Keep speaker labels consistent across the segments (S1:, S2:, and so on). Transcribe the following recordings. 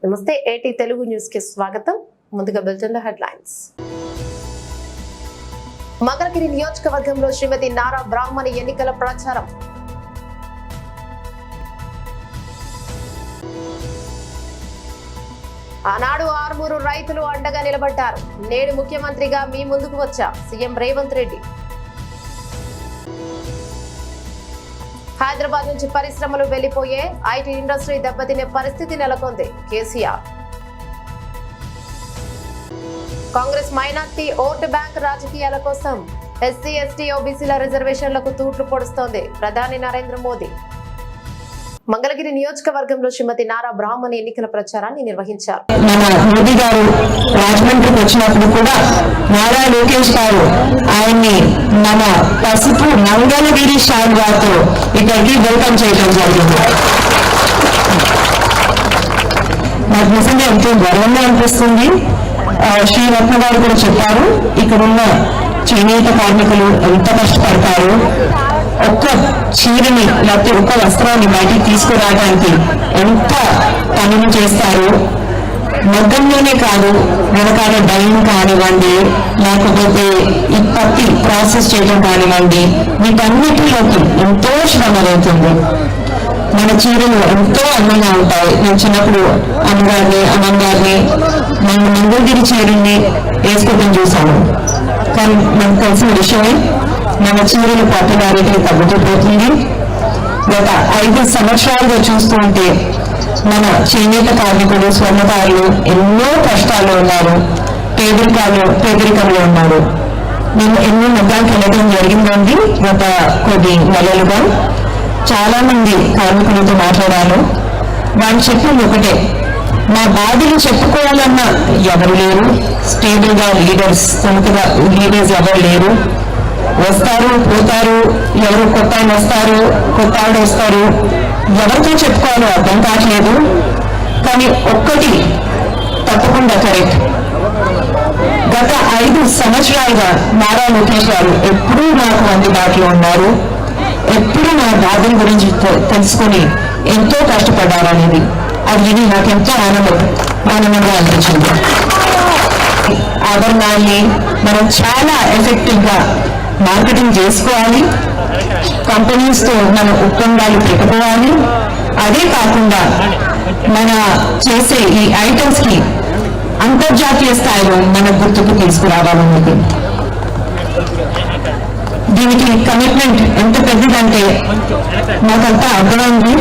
S1: నమస్తే ఏటీ తెలుగు న్యూస్ కి స్వాగతం. ముందుగా బులెటిన్ హెడ్లైన్స్. మంగళగిరి నియోజకవర్గంలో శ్రీమతి నారా బ్రాహ్మణి ఎన్నికల ప్రచారం. ఆనాడు ఆర్మూరు రైతులు అండగా నిలబడ్డారు. నేడు ముఖ్యమంత్రిగా మీ ముందుకు వచ్చా సీఎం రేవంత్ రెడ్డి. హైదరాబాద్ నుంచి పరిశ్రమలు వెళ్లిపోయే ఐటీ ఇండస్ట్రీ దెబ్బతినే పరిస్థితి నెలకొంది KCR. Congress minority vote bank రాజకీయాల కోసం ఎస్సీ ఎస్టీ ఓబీసీల రిజర్వేషన్లకు తూట్లు పొడుస్తోంది ప్రధాని నరేంద్ర మోదీ. మంగళగిరి నియోజకవర్గంలో శ్రీమతి నారా బ్రాహ్మణి ఎన్నికల ప్రచారాన్ని నిర్వహించారు.
S2: మన మోదీ గారు రాజమండ్రికి వచ్చినప్పుడు కూడా నారా లోకేష్ గారు ఆయన్ని మన పసుపు మంగళగిరి షాల్ గారితో ఇక్కడికి వెల్కమ్ చేయడం జరిగింది. నాకు నిజంగా ఎంతో గర్వంగా అనిపిస్తుంది. శ్రీరత్న గారు కూడా చెప్పారు, ఇక్కడున్న చేనేత కార్మికులు ఎంత కష్టపడతారు, ఒక్క చీరని లేకపోతే ఒక్క వస్త్రాన్ని బయటికి తీసుకురావడానికి ఎంత పనులు చేస్తారు. మగ్గంలోనే కాదు, వెనకాల డైయింగ్ కానివ్వండి, లేకపోతే ఈ పత్తి ప్రాసెస్ చేయడం కానివ్వండి, వీటన్నిటిలోకి ఎంతో శ్రమ అవుతుంది. మన చీరలు ఎంతో అందంగా ఉంటాయి. నేను చిన్నప్పుడు అమ్మగారిని మన మంగళగిరి చీరల్ని వేసుకోవడం చూసాను. కానీ మనకు తెలిసిన విషయమే, మన చీరల పాపులారిటీ తగ్గుతూ పోతుంది. గత 5 సంవత్సరాలుగా చూస్తూ ఉంటే మన చేనేత కార్మికులు, స్వర్ణకారులు ఎన్నో కష్టాల్లో ఉన్నారు, పేదరికంలో ఉన్నారు. నేను ఎన్నో మగ్గాలకు వెళ్ళడం జరిగిందండి. గత కొద్ది నెలలుగా చాలా మంది కార్మికులతో మాట్లాడాను. వాళ్ళు చెప్పింది ఒకటే, మా బాధలు చెప్పుకోవాలన్నా ఎవరు లేరు, స్టేబుల్ గా లీడర్స్ ఎవరు లేరు. వస్తారు పోతారు, ఎవరు కొత్త ఆయన వస్తారు, కొత్త ఆవిడ వస్తారు, ఎవరితో చెప్పుకోవాలో అర్థం కావట్లేదు. కానీ ఒక్కటి తప్పకుండా కరెక్ట్, గత 5 సంవత్సరాలుగా నారా లోకేష్ గారు ఎప్పుడూ నాకు అందుబాటులో ఉన్నారు. ఎప్పుడూ నా బాధల గురించి తెలుసుకొని ఎంతో కష్టపడ్డారనేది అది విని నాకు ఎంతో ఆనందంగా అనిపించింది. ఆభరణాన్ని మనం చాలా ఎఫెక్టివ్ గా మార్కెటింగ్ చేసుకోవాలి, కంపెనీస్ తో మన ఒప్పందాలు పెట్టుకోవాలి. అదే కాకుండా మన చేసే ఈ ఐటమ్స్ కి అంతర్జాతీయ స్థాయిలో మన గుర్తుకు తీసుకురావాలన్నది. దీనికి కమిట్మెంట్ ఎంత పెద్దదంటే నాకంతా అర్థమైంది.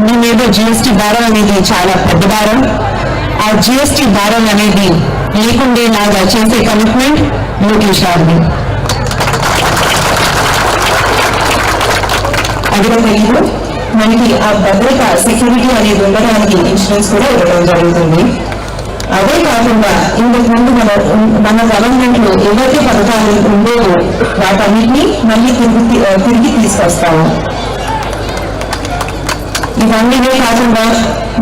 S2: మేమేదో జిఎస్టీ భారం అనేది చాలా పెద్ద భారం. ఆ జిఎస్టీ భారం అనేది లేకుండేలాగా చేసే కమిట్మెంట్ లోకేష్ గారిది. అదే తెలియదు మనకి ఆ భద్రత, సెక్యూరిటీ అనేది ఉండడానికి ఇన్సూరెన్స్ కూడా ఇవ్వడం జరుగుతుంది. అదే కాకుండా ఇంతకు ముందు మన గవర్నమెంట్ లో ఏవైతే పథకాలు ఉండేవో వాటన్నిటినీ మళ్ళీ తిరిగి తీసుకొస్తాము. ఇవన్నీ కాకుండా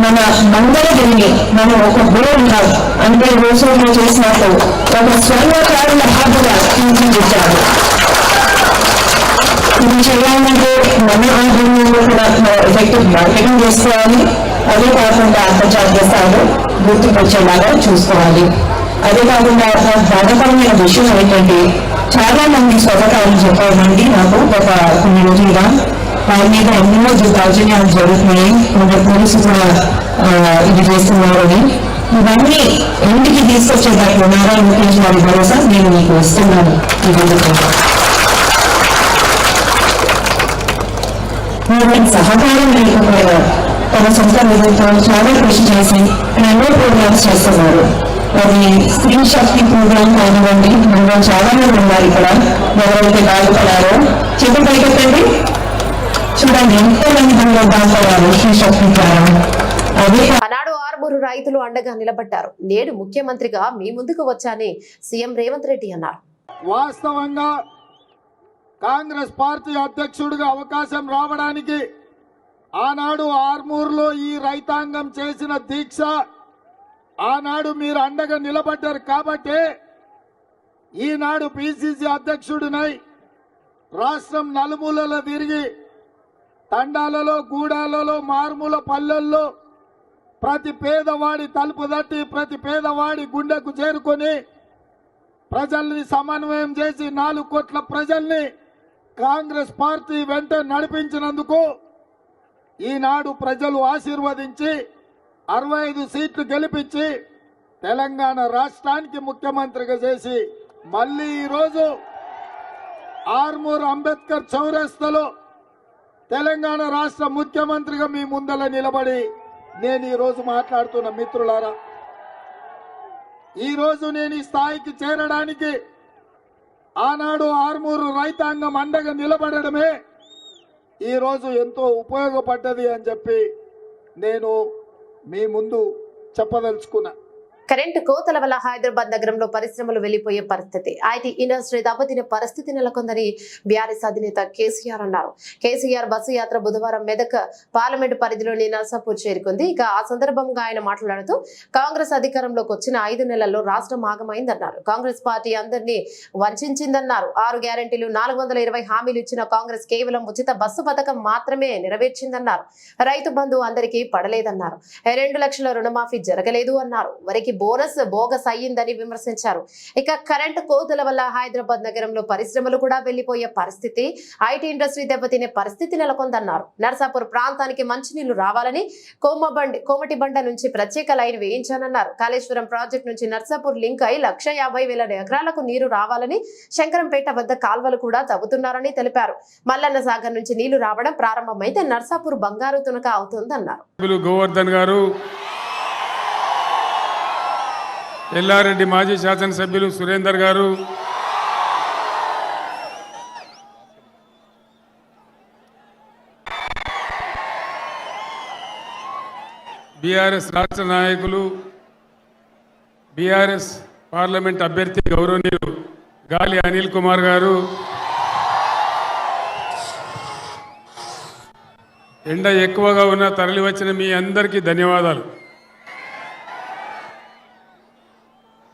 S2: మన మంగళగిరిని మనం ఒక బోర్డుగా అంటే రోజుల్లో చేసినట్టు ఒక స్వర్ణకారుల హాబుగా తీర్చిదిద్దాము. ఇది చేయాలంటే మన ఆధ్వర్యంలో కూడా ఎఫెక్టివ్ మార్కెటింగ్ చేసుకోవాలి. అదే కాకుండా అంతర్జాతీయ స్థాయిలో గుర్తుకొచ్చేలాగా చూసుకోవాలి. అదే కాకుండా బాధాకరమైన విషయం ఏంటంటే చాలా మంది స్వర్ణకారులు చెప్పారండి నాకు ఒక కొన్ని రోజులుగా వారి మీద ఎన్నో దౌర్జన్యాలు జరుగుతున్నాయి, కొందరు పోలీసులు కూడా ఇది చేస్తున్నారని. ఇవన్నీ ఎందుకు తీసుకొచ్చేటట్లు నారా లోకేష్ గారి భరోసా నేను మీకు ఇస్తున్నాను. సహకారం లేకపోయినా తన సొంత నిధులతో చాలా కృషి చేసి ఎన్నో ప్రోగ్రామ్స్ చేస్తున్నారు. అది స్త్రీ శక్తి ప్రోగ్రామ్ కానివ్వండి, మనలో చాలా మంది ఉన్నారు ఇక్కడ. ఎవరైతే బాధపడారో చెప్పి పైకెత్తండి, చూడండి ఎంతో మంది మనలో బాధపడారు స్త్రీ శక్తి ద్వారా. అదే
S1: ఆనాడు ఆర్మూరు రైతులు అండగా నిలబడ్డారు. నేడు ముఖ్యమంత్రిగా మీ ముందుకు వచ్చాని సీఎం రేవంత్ రెడ్డి అన్నారు.
S3: వాస్తవంగా కాంగ్రెస్ పార్టీ అధ్యక్షుడిగా అవకాశం రావడానికి ఆనాడు ఆర్మూరులో ఈ రైతాంగం చేసిన దీక్ష, ఆనాడు మీరు అండగా నిలబడ్డారు కాబట్టి ఈనాడు పిసిసి అధ్యక్షుడినై రాష్ట్రం నలుమూలలో తిరిగి తండాలలో, గూడాలలో, మారుమూల పల్లెల్లో ప్రతి పేదవాడి తలుపు తట్టి ప్రతి పేదవాడి గుండెకు చేరుకొని ప్రజల్ని సమన్వయం చేసి 4 కోట్ల ప్రజల్ని కాంగ్రెస్ పార్టీ వెంట నడిపించినందుకు ఈనాడు ప్రజలు ఆశీర్వదించి 65 సీట్లు గెలిపించి తెలంగాణ రాష్ట్రానికి ముఖ్యమంత్రిగా చేసి మళ్ళీ ఈరోజు ఆర్మూర్ అంబేద్కర్ చౌరస్తాలో తెలంగాణ రాష్ట్ర ముఖ్యమంత్రిగా మీ ముందల నిలబడి నేను ఈరోజు మాట్లాడుతున్న మిత్రులారా, ఈరోజు నేను ఈ స్థాయికి చేరడానికి ఆనాడు ఆర్మూరు రైతాంగం అండగా నిలబడడమే ఈరోజు ఎంతో ఉపయోగపడ్డది అని చెప్పి నేను మీ ముందు చెప్పదలుచుకున్నా.
S1: కరెంటు కోతల వల్ల హైదరాబాద్ నగరంలో పరిశ్రమలు వెళ్లిపోయే పరిస్థితి, ఐటీ ఇండస్ట్రీ దెబ్బతినే పరిస్థితి నెలకొందని బీఆర్ఎస్ అధినేత కేసీఆర్ అన్నారు. కేసీఆర్ బస్సు యాత్ర బుధవారం మెదక్ పార్లమెంటు పరిధిలోని నర్సాపూర్ చేరుకుంది. ఇక ఆ సందర్భంగా ఆయన మాట్లాడుతూ కాంగ్రెస్ అధికారంలోకి వచ్చిన 5 నెలల్లో రాష్ట్రం ఆగమైందన్నారు. కాంగ్రెస్ పార్టీ అందరినీ వంచిందన్నారు. 6 గ్యారెంటీలు 420 హామీలు ఇచ్చిన కాంగ్రెస్ కేవలం ఉచిత బస్సు పథకం మాత్రమే నెరవేర్చిందన్నారు. రైతు బంధు అందరికీ పడలేదన్నారు. 2 లక్షల రుణమాఫీ జరగలేదు అన్నారు. వరికి బోనస్ బోగస్ అయ్యిందని విమర్శించారు. ఇక కరెంటు కోతల వల్ల హైదరాబాద్ నగరంలో పరిశ్రమలు కూడా వెళ్లిపోయే పరిస్థితి, ఐటీ ఇండస్ట్రీ దెబ్బతినే పరిస్థితి నెలకొందన్నారు. నర్సాపూర్ ప్రాంతానికి మంచినీళ్లు రావాలని కోమటిబండ నుంచి ప్రత్యేక లైన్ వేయించానన్నారు. కాళేశ్వరం ప్రాజెక్టు నుంచి నర్సాపూర్ లింక్ అయి 150,000 ఎకరాలకు నీరు రావాలని, శంకరంపేట వద్ద కాల్వలు కూడా తవ్వుతున్నారని తెలిపారు. మల్లన్న సాగర్ నుంచి నీళ్లు రావడం ప్రారంభమైతే నర్సాపూర్ బంగారు తునక అవుతుందన్నారు.
S4: గోవర్ధన్ గారు, ఎల్లారెడ్డి మాజీ శాసనసభ్యులు సురేందర్ గారు, బీఆర్ఎస్ రాష్ట్ర నాయకులు, బీఆర్ఎస్ పార్లమెంట్ అభ్యర్థి గౌరవనీయులు గాలి అనిల్ కుమార్ గారు, ఎండ ఎక్కువగా ఉన్న తరలి వచ్చిన మీ అందరికీ ధన్యవాదాలు.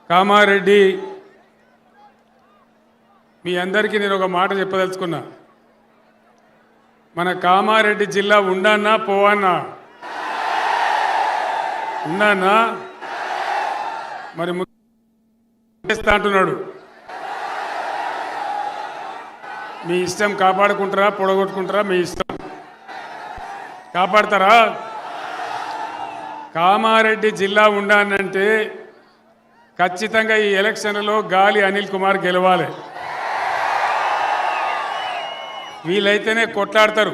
S4: కామారెడ్డి, మీ అందరికీ నేను ఒక మాట చెప్పదలుచుకున్నా. మన కామారెడ్డి జిల్లా ఉండన్నా పోవన్నా? ఉన్నానా? మరి చేస్తా అంటున్నాడు. మీ ఇష్టం, కాపాడుకుంటారా పొడగొట్టుకుంటారా మీ ఇష్టం. కాపాడతారా? కామారెడ్డి జిల్లా ఉండానంటే ఖచ్చితంగా ఈ ఎలక్షన్లలో గాలి అనిల్ కుమార్ గెలవాలి. వీలైతేనే కొట్లాడతారు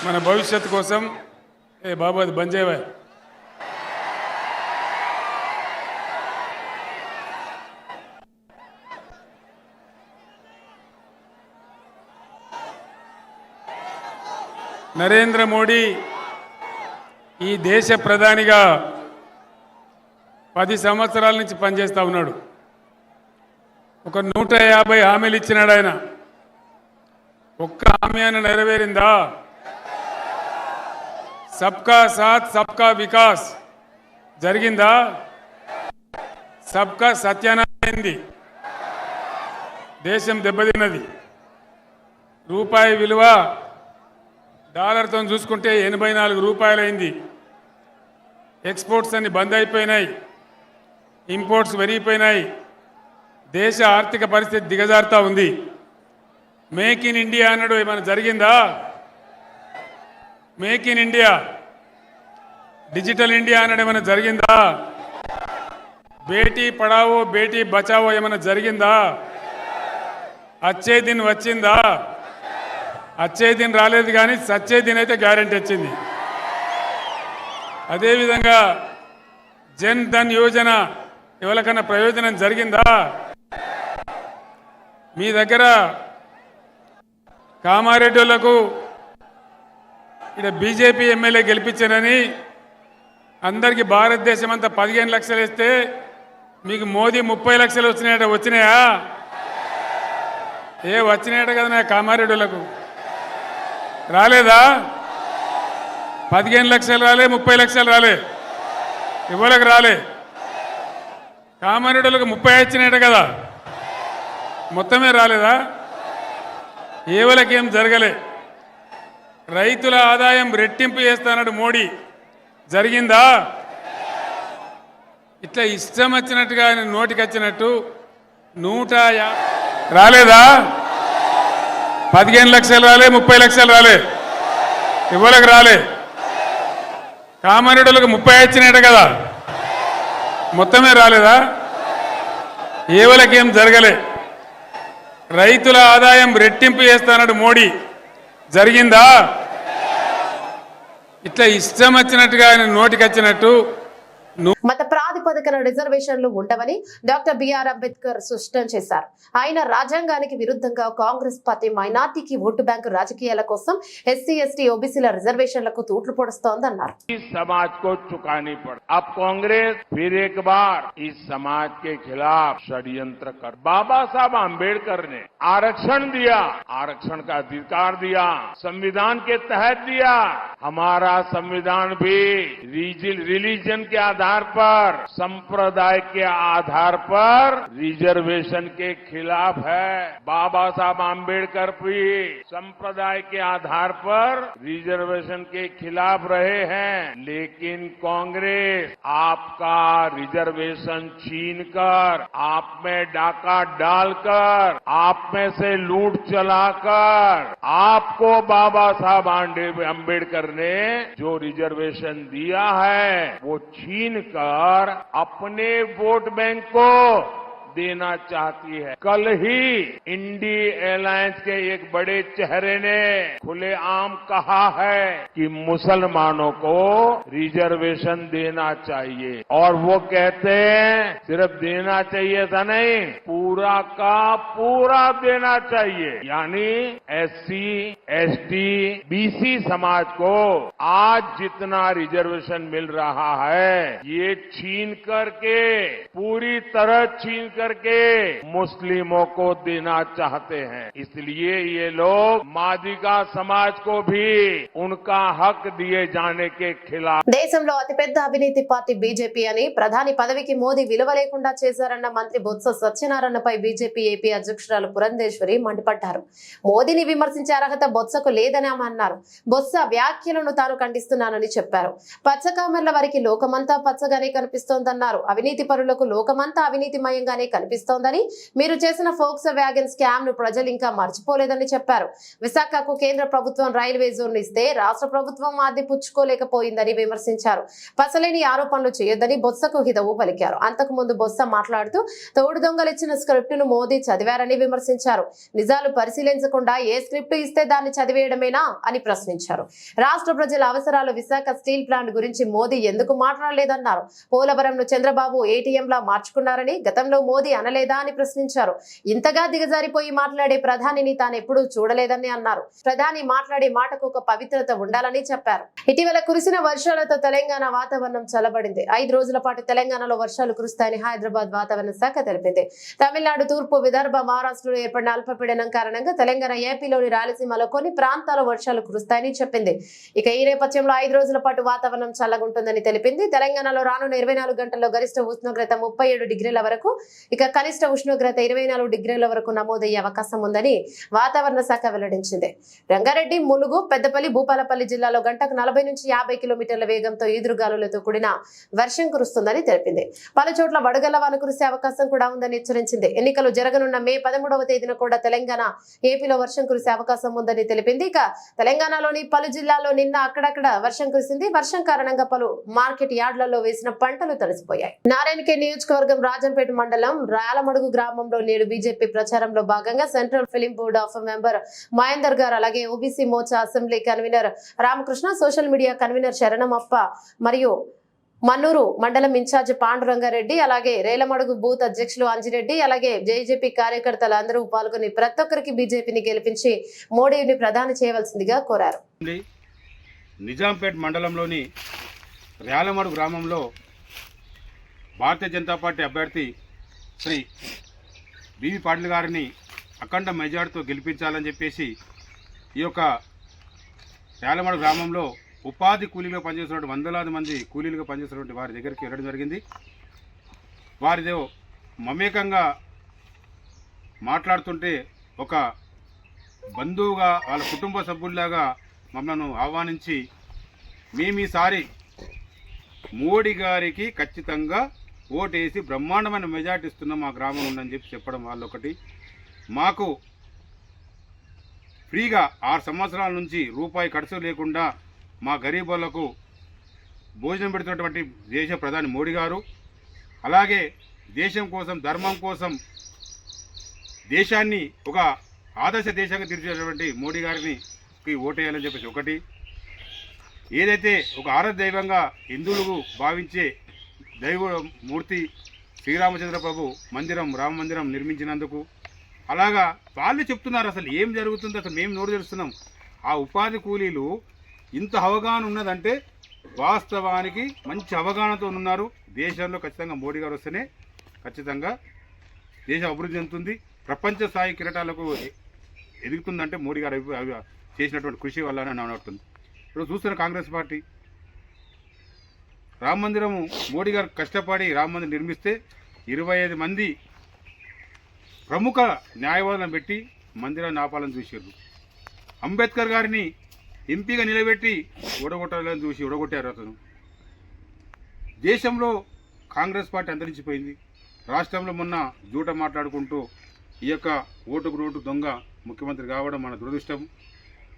S4: మన భవిష్యత్తు కోసం. ఏ బాబు అది బంద్ చేయవా? నరేంద్ర మోడీ ఈ దేశ ప్రధానిగా 10 సంవత్సరాల నుంచి పనిచేస్తూ ఉన్నాడు. ఒక 150 హామీలు ఇచ్చినాడు ఆయన. ఒక్క హామీ అని నెరవేరిందా? సబ్కా సాత్ సబ్కా వికాస్ జరిగిందా? సబ్కా సత్యానారాయణ దేశం దెబ్బతిన్నది. రూపాయి విలువ డాలర్తో చూసుకుంటే 84 రూపాయలైంది. ఎక్స్పోర్ట్స్ అన్ని బంద్ అయిపోయినాయి, ఇంపోర్ట్స్ పెరిగిపోయినాయి. దేశ ఆర్థిక పరిస్థితి దిగజారుతా ఉంది. మేక్ ఇన్ ఇండియా అన్నాడు, ఏమైనా జరిగిందా? Make in India, digital India అన్నాడు, ఏమైనా జరిగిందా? బేటీ పడావో బేటీ బచావో ఏమైనా జరిగిందా? అచ్చే దిన్ వచ్చిందా? అచ్చే దిన్ రాలేదు, కానీ సచ్చే దిన్ అయితే గ్యారెంటీ వచ్చింది. అదేవిధంగా జన్ ధన్ యోజన ఎవరికన్నా ప్రయోజనం జరిగిందా? మీ దగ్గర కామారెడ్డిలకు ఇక్కడ బీజేపీ ఎమ్మెల్యే గెలిపించారని అందరికీ భారతదేశం అంతా 15 లక్షలు ఇస్తే మీకు మోదీ 30 లక్షలు వచ్చినాయా? వచ్చినాయట కదా నా కామారెడ్డిలకు రాలేదా? 15 లక్షలు రాలే, 30 లక్షలు రాలే, ఎవరికి రాలే. కామారెడ్డిలకు 30 ఇచ్చినాయట కదా, మొత్తమే రాలేదా? ఏవలకేం జరగలే. రైతుల ఆదాయం రెట్టింపు చేస్తానన్నాడు మోడీ. జరిగిందా? ఇట్లా ఇష్టం వచ్చినట్టుగా ఆయన నోటికి వచ్చినట్టు 150 రాలేదా? 15 లక్షలు రాలే, 30 లక్షలు రాలే, ఇవ్వలకు రాలే. కామారెడ్డిలకు 30 వచ్చినట్టు కదా, మొత్తమే రాలేదా? ఏవలకేం జరగలే. రైతుల ఆదాయం రెట్టింపు చేస్తానడు మోడీ, జరిగిందా? ఇట్లా ఇష్టం వచ్చినట్టుగా ఆయన నోటికి వచ్చినట్టు
S1: మత ప్రాతిపదికన రిజర్వేషన్లు ఉండవని డాక్టర్ బిఆర్ అంబేద్కర్ స్పష్టం చేశారు. ఆయన రాజ్యాంగానికి విరుద్ధంగా కాంగ్రెస్ పార్టీ మైనార్టీకి ఓటు బ్యాంకు రాజకీయాల కోసం ఎస్సీ ఎస్టీ ఓబీసీల రిజర్వేషన్లకు తూట్లు పొడుస్తోందన్నారు.
S5: समाज को चुकानी पड़। अब कांग्रेस फिर एक बार इस समाज के खिलाफ षड्यंत्र कर। बाबा साहब आम्बेडकर ने आरक्षण दिया, आरक्षण का अधिकार दिया, संविधान के तहत दिया। हमारा संविधान भी रिलीजन के आधार पर, संप्रदाय के आधार पर रिजर्वेशन के खिलाफ है। बाबा साहब आम्बेडकर भी संप्रदाय के आधार पर रिजर्वेशन के खिलाफ रहे हैं, लेकिन कांग्रेस आपका रिजर्वेशन छीनकर, आप में डाका डालकर, आप में से लूट चलाकर, आपको बाबा साहब आम्बेडकर ने जो रिजर्वेशन दिया है वो छीन कर अपने वोट बैंक को देना चाहती है। कल ही इंडी एलायंस के एक बड़े चेहरे ने खुलेआम कहा है कि मुसलमानों को रिजर्वेशन देना चाहिए, और वो कहते हैं सिर्फ देना चाहिए था नहीं, पूरा का पूरा देना चाहिए। यानी एससी, एसटी, बीसी समाज को आज जितना रिजर्वेशन मिल रहा है ये छीन करके, पूरी तरह छीन करके मुस्लिमों को देना चाहते हैं। इसलिए ये लोग मादिगा समाज को भी उनका हक दिए जाने के खिलाफ।
S1: దేశంలో అతిపెద్ద అవినీతి పార్టీ బీజేపీ అని ప్రధాని పదవికి మోదీ విలువ లేకుండా చేశారన్న మంత్రి బొత్స సత్యనారాయణపై బీజేపీ ఏపీ అధ్యక్షురాలు పురంధేశ్వరి మండిపడ్డారు. మోదీని విమర్శించే అర్హత బొత్సకు లేదని ఆమె అన్నారు. బొత్స వ్యాఖ్యలను తాను ఖండిస్తున్నానని చెప్పారు. పచ్చకామెర్ల వారికి లోకమంతా పచ్చగానే కనిపిస్తోందన్నారు. అవినీతి పరులకు లోకమంతా అవినీతిమయంగానే కనిపిస్తోందని, మీరు చేసిన ఫోక్సో వ్యాగన్ స్కామ్ ను ప్రజలు ఇంకా మర్చిపోలేదని చెప్పారు. విశాఖకు కేంద్ర ప్రభుత్వం రైల్వే జోన్ ఇస్తే రాష్ట్ర ప్రభుత్వం అది పుచ్చుకోలేకపోయిందని విమర్శించారు. పసలేని ఆరోపణలు చేయొద్దని బొత్సకు హితవు పలికారు. అంతకు ముందు బొత్స మాట్లాడుతూ తోడు దొంగలిచ్చిన స్క్రిప్ట్ ను మోదీ చదివారని విమర్శించారు. నిజాలు పరిశీలించకుండా ఏ స్క్రిప్ట్ ఇస్తే దాన్ని చదివేయడమేనా అని ప్రశ్నించారు. రాష్ట్ర ప్రజల అవసరాలు విశాఖ స్టీల్ ప్లాంట్ గురించి మోదీ ఎందుకు మాట్లాడలేదన్నారు. పోలవరంను చంద్రబాబు ఏటీఎంలా మార్చుకున్నారని గతంలో మోదీ అనలేదా అని ప్రశ్నించారు. ఇంతగా దిగజారిపోయి మాట్లాడే ప్రధానిని తానెప్పుడూ చూడలేదని అన్నారు. ప్రధాని మాట్లాడే మాటకు ఒక పవిత్రత ఉండాలని చెప్పారు. ఇటీవల కురిసిన వర్షాలతో తెలంగాణ వాతావరణం చల్లబడింది. 5 రోజుల పాటు తెలంగాణలో వర్షాలు కురుస్తాయని హైదరాబాద్ వాతావరణ శాఖ తెలిపింది. తమిళనాడు, తూర్పు విదర్భ, మహారాష్ట్రలో ఏర్పడిన అల్పపీడనం కారణంగా తెలంగాణ, ఏపీలోని రాయలసీమలో కొన్ని ప్రాంతాల్లో వర్షాలు కురుస్తాయని చెప్పింది. ఇక ఈ నేపథ్యంలో 5 రోజుల పాటు వాతావరణం చల్లగుంటుందని తెలిపింది. తెలంగాణలో రానున్న 24 గంటల్లో గరిష్ట ఉష్ణోగ్రత 37 డిగ్రీల వరకు, ఇక కనిష్ట ఉష్ణోగ్రత 24 డిగ్రీల వరకు నమోదయ్యే అవకాశం ఉందని వాతావరణ శాఖ వెల్లడించింది. రంగారెడ్డి, ములుగు, పెద్దపల్లి, భూపాలపల్లి జిల్లాలో గంటకు 40 నుంచి 50 కిలోమీటర్ల వేగంతో ఈదురుగాలులతో కూడిన వర్షం కురుస్తుందని తెలిపింది. పలు చోట్ల వడగళ్ల వాన కురిసే అవకాశం కూడా ఉందని హెచ్చరించింది. ఎన్నికలు జరగనున్న మే 13వ తేదీన కూడా తెలంగాణ, ఏపీలో వర్షం కురిసే అవకాశం ఉందని తెలిపింది. ఇక తెలంగాణలోని పలు జిల్లాల్లో నిన్న అక్కడక్కడ వర్షం కురిసింది. వర్షం కారణంగా పలు మార్కెట్ యార్డులలో వేసిన పంటలు తడిసిపోయాయి. నారాయణకే నియోజకవర్గం రాజంపేట మండలం రాయలమడుగు గ్రామంలో నేడు బీజేపీ ప్రచారంలో భాగంగా central film board of member Mahender garu, అలాగే OBC Morcha assembly convener Ramakrishna, social media convener Saranamappa మరియు మన్నూరు మండలం ఇన్ఛార్జ్ పాండురంగారెడ్డి, అలాగే రేలమడుగు బూత్ అధ్యక్షులు అంజిరెడ్డి, అలాగే జేజేపీ కార్యకర్తలు అందరూ పాల్గొని ప్రతి ఒక్కరికి బీజేపీని గెలిపించి మోడీని ప్రధాని చేయవలసిందిగా కోరారు.
S6: నిజాంపేట మండలంలోని రేలమడుగు గ్రామంలో భారతీయ జనతా పార్టీ అభ్యర్థి శ్రీ బివి పాటిల్ గారిని అఖండ మెజార్టీతో గెలిపించాలని చెప్పేసి ఈ యొక్క రేలమడుగు గ్రామంలో ఉపాధి కూలీలుగా పనిచేస్తున్నటువంటి వందలాది మంది కూలీలుగా పనిచేస్తున్నటువంటి వారి దగ్గరికి వెళ్ళడం జరిగింది. వారితో మమేకంగా మాట్లాడుతుంటే ఒక బంధువుగా, వాళ్ళ కుటుంబ సభ్యుల్లాగా మమ్మల్ని ఆహ్వానించి, మేము ఈసారి మోడీ గారికి ఖచ్చితంగా ఓటేసి బ్రహ్మాండమైన మెజార్టీ ఇస్తున్నాం మా గ్రామం ఉందని చెప్పడం వాళ్ళొకటి. మాకు ఫ్రీగా 6 సంవత్సరాల నుంచి రూపాయి ఖర్చు లేకుండా మా గరీబులకు భోజనం పెడుతున్నటువంటి దేశ ప్రధాని మోడీ గారు, అలాగే దేశం కోసం ధర్మం కోసం దేశాన్ని ఒక ఆదర్శ దేశంగా తీర్చేటువంటి మోడీ గారిని ఓటేయాలని చెప్పేసి ఒకటి. ఏదైతే ఒక ఆరాధ్య దైవంగా హిందువులు భావించే దైవమూర్తి శ్రీరామచంద్ర ప్రభు మందిరం, రామ మందిరం నిర్మించినందుకు, అలాగా వాళ్ళు చెప్తున్నారు అసలు ఏం జరుగుతుందో అసలు మేము నోరు తెరుస్తున్నాం. ఆ ఉపాధి కూలీలు ఇంత అవగాహన ఉన్నదంటే వాస్తవానికి మంచి అవగాహనతో ఉన్నారు. దేశంలో ఖచ్చితంగా మోడీ గారు వస్తేనే ఖచ్చితంగా దేశం అభివృద్ధి చెందుతుంది, ప్రపంచ స్థాయి కిరీటాలకు ఎదుగుతుందంటే మోడీ గారు చేసినటువంటి కృషి వల్ల అని నడుతుంది. ఇప్పుడు చూస్తున్న కాంగ్రెస్ పార్టీ రామ మందిరము మోడీ గారు కష్టపడి రామ మందిరం నిర్మిస్తే 25 మంది ప్రముఖ న్యాయవాదులను పెట్టి మందిరాన్ని ఆపాలని చూసారు. అంబేద్కర్ గారిని ఎంపీగా నిలబెట్టి ఓడగొట్టాలని చూసి ఓడగొట్టారు. అతను దేశంలో కాంగ్రెస్ పార్టీ అంతరించిపోయింది. రాష్ట్రంలో మొన్న జూట మాట్లాడుకుంటూ ఈ యొక్క ఓటుకు నోటు దొంగ ముఖ్యమంత్రి కావడం మన దురదృష్టం.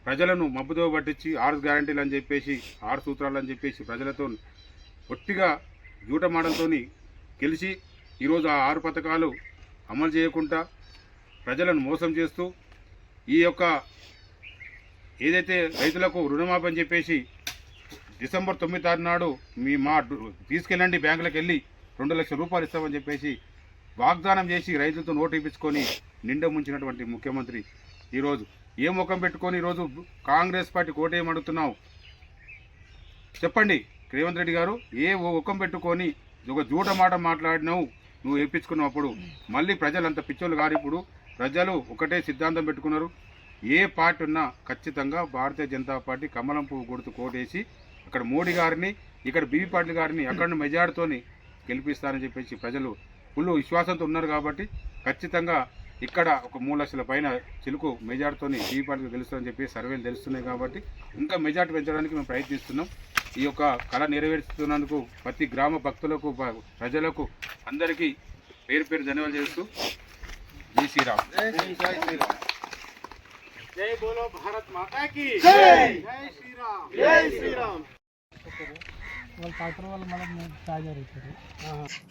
S6: ప్రజలను మబ్బుతో పట్టించి 6 గ్యారంటీలు అని చెప్పేసి 6 సూత్రాలు అని చెప్పేసి ప్రజలతో ఒట్టిగా జూట మాటలతో గెలిచి ఈరోజు ఆ 6 పథకాలు అమలు చేయకుండా ప్రజలను మోసం చేస్తూ ఈ యొక్క ఏదైతే రైతులకు రుణమాఫీ అని చెప్పేసి డిసెంబర్ 9 తారీఖు నాడు తీసుకెళ్ళండి బ్యాంకులకు వెళ్ళి 2 లక్షల రూపాయలు ఇస్తామని చెప్పేసి వాగ్దానం చేసి రైతులతో నోటు ఇప్పించుకొని నిండా ముంచినటువంటి ముఖ్యమంత్రి ఈరోజు ఏ ముఖం పెట్టుకొని ఈరోజు కాంగ్రెస్ పార్టీ కోటేయమడుతున్నావు చెప్పండి రేవంత్ రెడ్డి గారు. ఏ ముఖం పెట్టుకొని ఒక జూట మాట మాట్లాడినావు నువ్వు వేయించుకున్నప్పుడు మళ్ళీ ప్రజలంతా పిచ్చోళ్ళు గారు. ఇప్పుడు ప్రజలు ఒకటే సిద్ధాంతం పెట్టుకున్నారు, ఏ పార్టీ ఉన్నా ఖచ్చితంగా భారతీయ జనతా పార్టీ కమలం పువ్వు గుర్తు కోటేసి అక్కడ మోడీ గారిని ఇక్కడ బీవీ పాటిల్ గారిని అక్కడ మెజార్టీతోని గెలిపిస్తారని చెప్పేసి ప్రజలు ఫుల్ విశ్వాసంతో ఉన్నారు. కాబట్టి ఖచ్చితంగా ఇక్కడ ఒక 3 లక్షల పైన చిలుకు మెజార్టీతోని బీవీ పాటిల్ గెలుస్తారని చెప్పి సర్వేలు తెలుస్తున్నాయి. కాబట్టి ఇంకా మెజార్టీ పెంచడానికి మేము ప్రయత్నిస్తున్నాం. ఈ యొక్క కళ నెరవేరుస్తున్నందుకు ప్రతి గ్రామ భక్తులకు ప్రజలకు అందరికీ పేరు పేరు ధన్యవాదాలు చేస్తూ జై శ్రీరామ్.
S3: జై బోలో భారత్ మాతా కీ జై. జై శ్రీరామ్. జై శ్రీరామ్.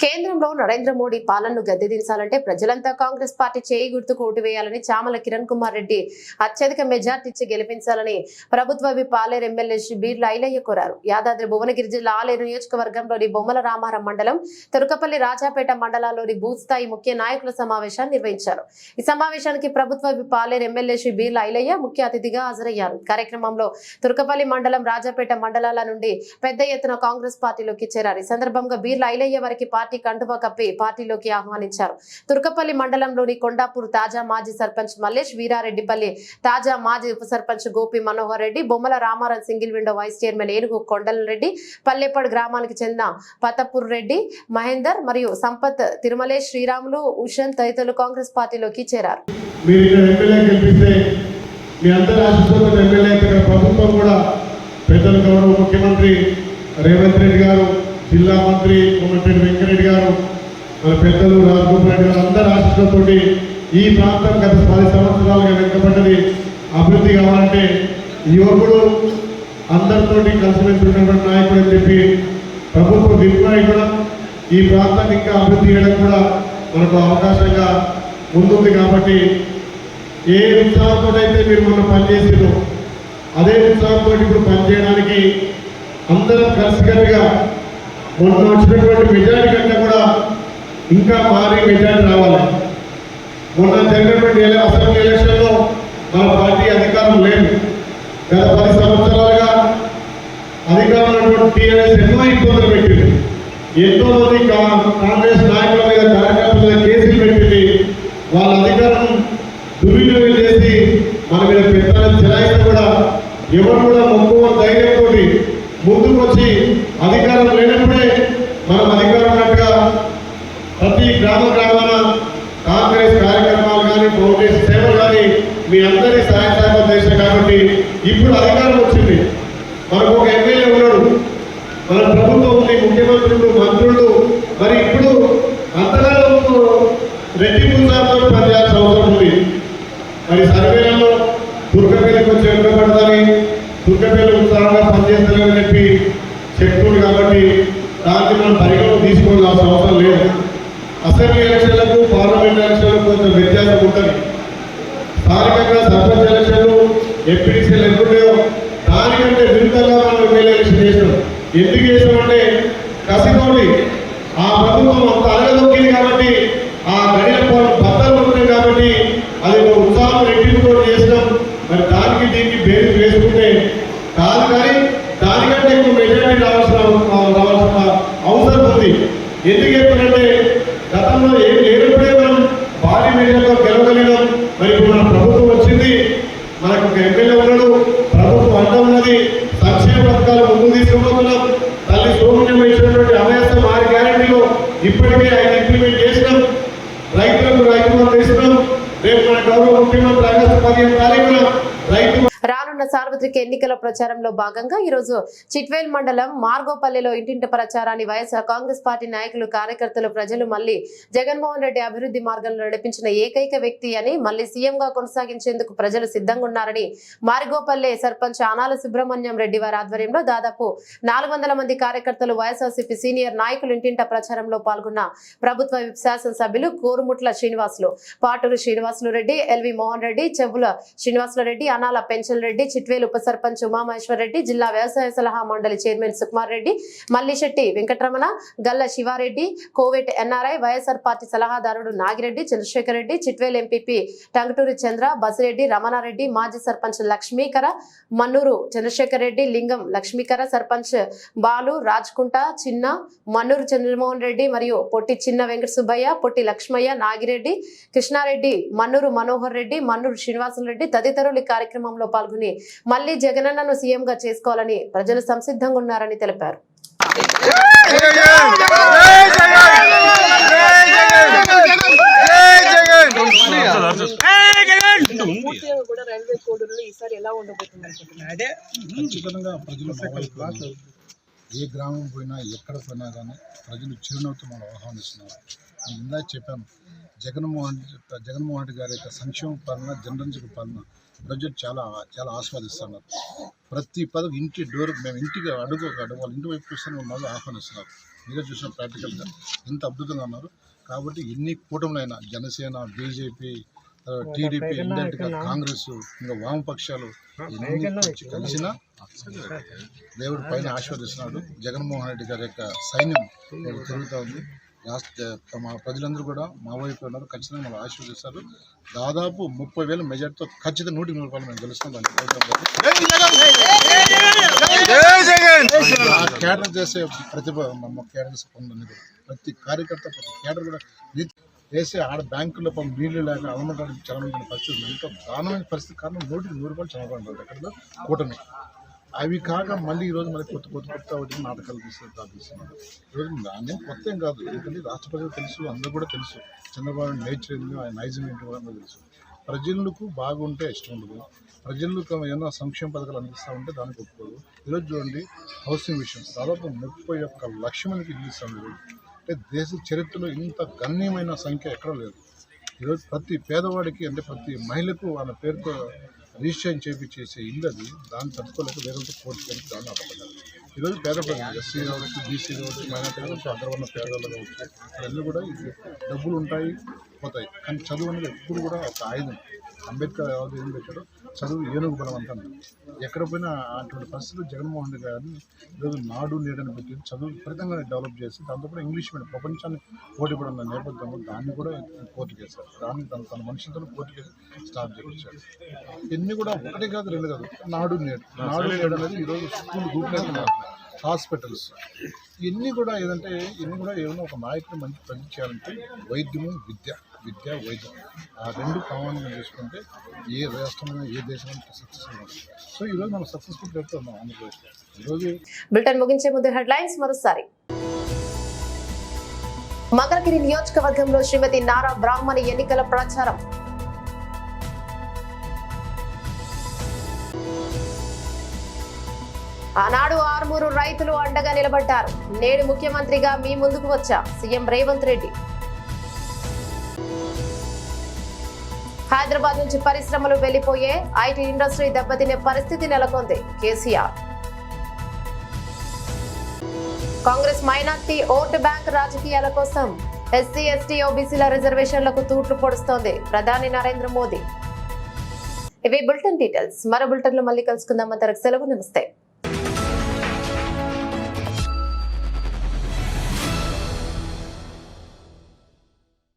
S1: కేంద్రంలో నరేంద్ర మోడీ పాలనను గద్దెదించాలంటే ప్రజలంతా కాంగ్రెస్ పార్టీ చేయి గుర్తుకు ఓటు వేయాలని చామల కిరణ్ కుమార్ రెడ్డి అత్యధిక మెజార్టీ ఇచ్చి గెలిపించాలని ప్రభుత్వ విప్ ఆలేరు ఎమ్మెల్యే బీర్ల ఐలయ్య కోరారు. యాదాద్రి భువనగిరి జిల్లా ఆలేరు నియోజకవర్గంలోని బొమ్మల రామారం మండలం తురకపల్లి రాజాపేట మండలాల్లోని బూత్ స్థాయి ముఖ్య నాయకుల సమావేశాన్ని నిర్వహించారు. ఈ సమావేశానికి ప్రభుత్వ విప్ ఆలేరు ఎమ్మెల్యే బీర్ల ఐలయ్య ముఖ్య అతిథిగా హాజరయ్యారు. కార్యక్రమంలో తురకపల్లి మండలం రాజాపేట మండలాల నుండి పెద్ద ఎత్తున కాంగ్రెస్ పార్టీలోకి చేరారు. ఈ సందర్భంగా బీర్ల ఐలయ్య వారికి పార్టీ కండువా కప్పి పార్టీలోకి ఆహ్వానించారు. తుర్కపల్లి మండలంలోని కొండాపూర్ తాజా మాజీ సర్పంచ్ మల్లేష్, వీరారెడ్డిపల్లి తాజా మాజీ ఉప sarpanch Gopi Manohar Reddy, Bommala Ramaram single window vice chairman Enugu Kondala Reddy, Pallepadu గ్రామానికి చెందిన పతపూర్ రెడ్డి, మహేందర్ మరియు సంపత్, తిరుమలేష్, శ్రీరాములు, ఉషన్ తదితరులు కాంగ్రెస్ పార్టీలోకి చేరారు.
S3: ముఖ్యమంత్రి రేవంత్ రెడ్డి గారు, జిల్లా మంత్రి కోమటిరెడ్డి వెంకరెడ్డి గారు, మన పెద్దలు రాజగోపాల్ రెడ్డి గారు అందరి ఆశీస్సులతో ఈ ప్రాంతం గత 10 సంవత్సరాలుగా వెనుకబడ్డది. అభివృద్ధి కావాలంటే యువకుడు అందరితోటి కలిసిమెలిసినటువంటి నాయకుడు అని చెప్పి ప్రభుత్వం విప్లవం కూడా ఈ ప్రాంతాన్ని ఇంకా అభివృద్ధి చేయడం కూడా మనకు అవకాశంగా ముందుంది. కాబట్టి ఏ ఉత్సాహంతో అయితే మీరు మొన్న పనిచేసారో అదే ఉత్సాహంతో ఇప్పుడు పనిచేయడానికి అందరం కలిసికట్టుగా మొన్న వచ్చినటువంటి మెజారిటీ కంటే కూడా ఇంకా భారీ మెజారిటీ రావాలి. మొన్న జరిగినటువంటి అసెంబ్లీ ఎలక్షన్లో మన పార్టీ అధికారం లేదు. గత 10 సంవత్సరాలుగా అధికారంలో ఉన్నటువంటి టీఆర్ఎస్ ఎన్నో ఇబ్బందులు పెట్టింది. ఎంతో మంది కాంగ్రెస్ నాయకుల మీద, కార్యకర్తల మీద కేసులు పెట్టింది. వాళ్ళ అధికారం దుర్వినియోగం చేసి మన మీద పెట్టాలని చెలాయిస్తే కూడా ఎవరు కూడా మొక్కువ ధైర్యంతో ముందుకు వచ్చి అధికారం లేనప్పుడే మనం అధికారం ఉన్నట్టుగా ప్రతి గ్రామాన కాంగ్రెస్ కార్యక్రమాలు కానీ, ఫౌండేషన్ సేవలు కానీ మీ అందరి సహాయ సహకారం చేశారు. కాబట్టి ఇప్పుడు అధికారం వచ్చింది, మనకు ఒక ఎమ్మెల్యే ఉన్నాడు, మన ప్రభుత్వం ఉంది, ముఖ్యమంత్రులు, మంత్రులు మరి ఇప్పుడు అంతకాలం రెడ్డి పుంజాతో పనిచేయాల్సిన అవసరం ఉంది. మరి సర్వేలలో దుర్గపల్లి కొంచెం వెనుకబడదని, దుర్గపల్లి ఉత్సాహంగా పనిచేస్తారని చెప్పి చెప్తుంది. కాబట్టి దాన్ని మనం పరిగణలో తీసుకోవాల్సిన అవసరం లేదు. అసెంబ్లీ ఎలక్షన్లకు, పార్లమెంట్ ఎలక్షన్లకు కొంచెం వ్యత్యాసం ఉంటుంది. స్థానికంగా సర్పంచ్ ఎలక్షన్లు, ఎంపీడీసీలు ఎన్నుంటాయో దానికంటే విరుద్ధంగా మనం ఎమ్మెల్యే ఎలక్షన్ చేసినాం. ఎందుకు చేసామంటే కసితోటి ఆ ప్రభుత్వం అంత అలగదొక్కింది కాబట్టి, ఆ గడిల బద్దలు ఉంటున్నాయి కాబట్టి అది ఒక ఉత్సాహం రెట్టింపుతో చేసినాం. మరి దానికి దీనికి బేరు వేసుకుంటే కాదు, కానీ దానికంటే ఎక్కువ మెజారిటీ రావాల్సిన అవసరం ఉంది. ఎందుకు చెప్పారంటే గతంలో ఏం లేనప్పుడే మనం భారీ మెజార్టీలో గెలవగలిగాం. మరి ఇప్పుడు మన ప్రభుత్వం వచ్చింది, మనకు ఒక ఎమ్మెల్యే ఉన్నాడు, ప్రభుత్వం అంట ఉన్నది, సంక్షేమ పథకాలు ముందుకు తీసుకుపోతున్నాం. తల్లి సోమన్యం ఇచ్చినటువంటి అమేసం 6 గ్యారెంటీలు ఇప్పటికే 5 ఇంప్లిమెంట్ చేసినాం. రైతులకు రైతు బంధు ఇస్తున్నాం. రేపు మన గౌరవ ముఖ్యమంత్రి ఆగస్టు 15 తారీఖున రైతు
S1: రానున్న సార్వత్రిక ఎన్నికల ప్రచారంలో భాగంగా ఈరోజు చిట్వేల్ మండలం మార్గోపల్లిలో ఇంటింటి ప్రచారాన్ని వైఎస్ఆర్ కాంగ్రెస్ పార్టీ నాయకులు, కార్యకర్తలు, ప్రజలు మళ్లీ జగన్మోహన్ రెడ్డి అభివృద్ధి మార్గంలో నడిపించిన ఏకైక వ్యక్తి అని, మళ్లీ సీఎంగా కొనసాగించేందుకు ప్రజలు సిద్ధంగా ఉన్నారని మార్గోపల్లి సర్పంచ్ ఆనాల సుబ్రహ్మణ్యం రెడ్డి వారి ఆధ్వర్యంలో దాదాపు 400 మంది కార్యకర్తలు, వైఎస్ఆర్సీపీ సీనియర్ నాయకులు ఇంటింట ప్రచారంలో పాల్గొన్న ప్రభుత్వ విప్ శాసనసభ్యులు కోరుముట్ల శ్రీనివాసులు, పాటూరు శ్రీనివాసులు రెడ్డి, ఎల్వి మోహన్ రెడ్డి, చెవుల శ్రీనివాసుల రెడ్డి, అనాల పెంచల్ రెడ్డి, చిట్వేలు ఉప సర్పంచ్ ఉమామహేశ్వర్ రెడ్డి, జిల్లా వ్యవసాయ సలహా మండలి chairman Sukumar Reddy, Mallisetti Venkataramana, Galla Sivareddy, Koveti NRI, YSR party సలహాదారుడు నాగిరెడ్డి, చంద్రశేఖర్ రెడ్డి, చిట్వేలు ఎంపీపీ టంగుటూరి చంద్ర, బసిరెడ్డి, రమణారెడ్డి, మాజీ సర్పంచ్ లక్ష్మీకర, మన్నూరు చంద్రశేఖర్ రెడ్డి, లింగం లక్ష్మీకర, సర్పంచ్ బాలు, రాజ్కుంట చిన్న, మన్నూరు చంద్రమోహన్ రెడ్డి మరియు పొట్టి చిన్న వెంకట సుబ్బయ్య, పొట్టి లక్ష్మయ్య, నాగిరెడ్డి, కృష్ణారెడ్డి, మన్నూరు మనోహర్ రెడ్డి, మన్నూరు శ్రీనివాసులు రెడ్డి తదితరులు ఈ కార్యక్రమంలో పాల్గొని మళ్లీ జగనన్నను సీఎంగా చేసుకోవాలని ప్రజలు సంసిద్ధంగా ఉన్నారని తెలిపారు.
S7: ఖచ్చితంగా ప్రజలు ఏ గ్రామం పోయినా ఎక్కడ పోయినా కానీ ప్రజలు చిరునవ్వుతో మనం ఆహ్వానిస్తున్నారు. నేను ఇందాక చెప్పాను, జగన్మోహన్ రెడ్డి గారి యొక్క సంక్షేమ పాలన, జనరంజక పాలన ప్రజలు చాలా చాలా ఆస్వాదిస్తున్నారు. ప్రతి పదవి ఇంటి డోర్, మేము ఇంటికి అడుగు వాళ్ళ ఇంటి వైపు చూస్తూనే ఉన్నారు, ఆహ్వానిస్తున్నారు. మీరే చూసిన ప్రాక్టికల్గా ఎంత అద్భుతంగా ఉన్నారు. కాబట్టి ఎన్ని కూటములైనా జనసేన, బీజేపీ, టీడీపీ, ఇండైరెక్ట్గా కాంగ్రెస్, ఇంకా వామపక్షాలు ఎన్ని కలిసినా దేవుడి పైన ఆశీర్వదిస్తున్నాడు. జగన్మోహన్ రెడ్డి గారి యొక్క సైన్యం తిరుగుతూ ఉంది. మా ప్రజలందరూ కూడా మా వైపు ఉన్నారు. ఖచ్చితంగా మనం ఆశీర్వదిస్తారు. దాదాపు 30,000 మెజార్టీతో ఖచ్చితంగా 100% మేము గెలుస్తాం. కేడర్ చేసే ప్రతిభ కేడర్స్ ప్రతి కార్యకర్త, ప్రతి కేడర్ కూడా వేసే ఆడ బ్యాంకుల్లో నీళ్లు లేక అలమటానికి చలమైన పరిస్థితి, ఎంతో దారుణమైన పరిస్థితి. కారణం 100% చదవడం ఎక్కడ కూటమి. అవి కాక మళ్ళీ ఈరోజు మళ్ళీ కొత్త ఒకటి నాటకాలు తీస్తున్నారు. ఈరోజు దాన్ని కొత్త ఏం కాదు, ఎందుకంటే రాష్ట్ర ప్రజలు తెలుసు, అందరూ కూడా తెలుసు చంద్రబాబు నేచర్ ఏంటో, ఆయన నైజం ఏంటో కూడా తెలుసు. ప్రజలకు బాగుంటే ఇష్టం ఉండదు, ప్రజలకు ఏమైనా సంక్షేమ పథకాలు అందిస్తూ ఉంటే దానికి ఒప్పుకోదు. ఈరోజు చూడండి, హౌసింగ్ విషయం దాదాపు 31 లక్షల మందికి ఇల్లు ఇస్తాం. ఈరోజు అంటే దేశ చరిత్రలో ఇంత గణనీయమైన సంఖ్య ఎక్కడ లేదు. ఈరోజు ప్రతి పేదవాడికి, అంటే ప్రతి మహిళకు వాళ్ళ పేరుతో రిజిస్ట్రేషన్ చేయించేసే ఇల్లు అది. దాన్ని తట్టుకోలేక వేరే కోర్టు కలిపి దాన్ని అవ్వలేదు. ఈరోజు పేద ప్రజలు, ఎస్సీ కావచ్చు, బీసీ కావచ్చు, మైనార్టీ కావచ్చు, అగ్రవర్ణ పేదవాళ్ళు కావచ్చు, అన్నీ కూడా డబ్బులు ఉంటాయి, పోతాయి. కానీ చదువు అనేది ఎప్పుడు కూడా ఒక ఆయుధం. అంబేద్కర్ ఏం పెట్టాడో, చదువు ఏనుగు బలం అంటాను. ఎక్కడ పోయినా అటువంటి పరిస్థితులు జగన్మోహన్ రెడ్డి గారిని ఈరోజు నాడు నేడని పెట్టి చదువు విపరీతంగా డెవలప్ చేసి, దాంతోపాటు ఇంగ్లీష్ మీడియం ప్రపంచాన్ని పోటీ పడిన నేపథ్యంలో దాన్ని కూడా కోర్టు చేశారు. దాన్ని తన మనుషులతో కోర్టు చేసి స్టార్ట్ చేయించాడు. ఇవన్నీ కూడా ఒకటి కాదు, 2 కాదు. నాడు నేడు అనేది ఈరోజు స్కూల్ గుడ్లు, హాస్పిటల్స్, ఇవన్నీ కూడా ఏదంటే ఏమైనా ఒక నాయకుడు మంచి పని చేయాలంటే వైద్యము, విద్య, వైద్యం, ఆ 2 కామన్గా చేసుకుంటే ఏ రాష్ట్రంలో, ఏ దేశంలో సక్సెస్ఫుల్ ఉంటుంది. సో ఈరోజు మనం సక్సెస్ఫుల్ పెడుతున్నాం ఆంధ్రప్రదేశ్. ఈరోజు
S1: బులెటిన్ ముగించే ముందు హెడ్లైన్స్ మరోసారి. మంగళగిరి నియోజకవర్గంలో శ్రీమతి నారా బ్రాహ్మణి ఎన్నికల ప్రచారం. ఆనాడు ఆర్మూరు రైతులు అండగా నిలబడ్డారు. నేడు ముఖ్యమంత్రిగా మీ ముందుకు వచ్చా సీఎం రేవంత్ రెడ్డి. హైదరాబాద్ నుంచి పరిశ్రమలు వెళ్లిపోయే ఐటీ ఇండస్ట్రీ దెబ్బతినే పరిస్థితి నెలకొంది KCR. Congress minority vote bank రాజకీయాల కోసం ఎస్సీ ఎస్టీ ఓబీసీల రిజర్వేషన్లకు తూట్లు పొడుస్తోంది ప్రధాని నరేంద్ర మోదీ. ఇవి బులెటిన్ డీటెయిల్స్. మరో బులెటిన్ లో మళ్ళీ కలుసుకుందాం. అంతవరకు సెలవు. నమస్తే.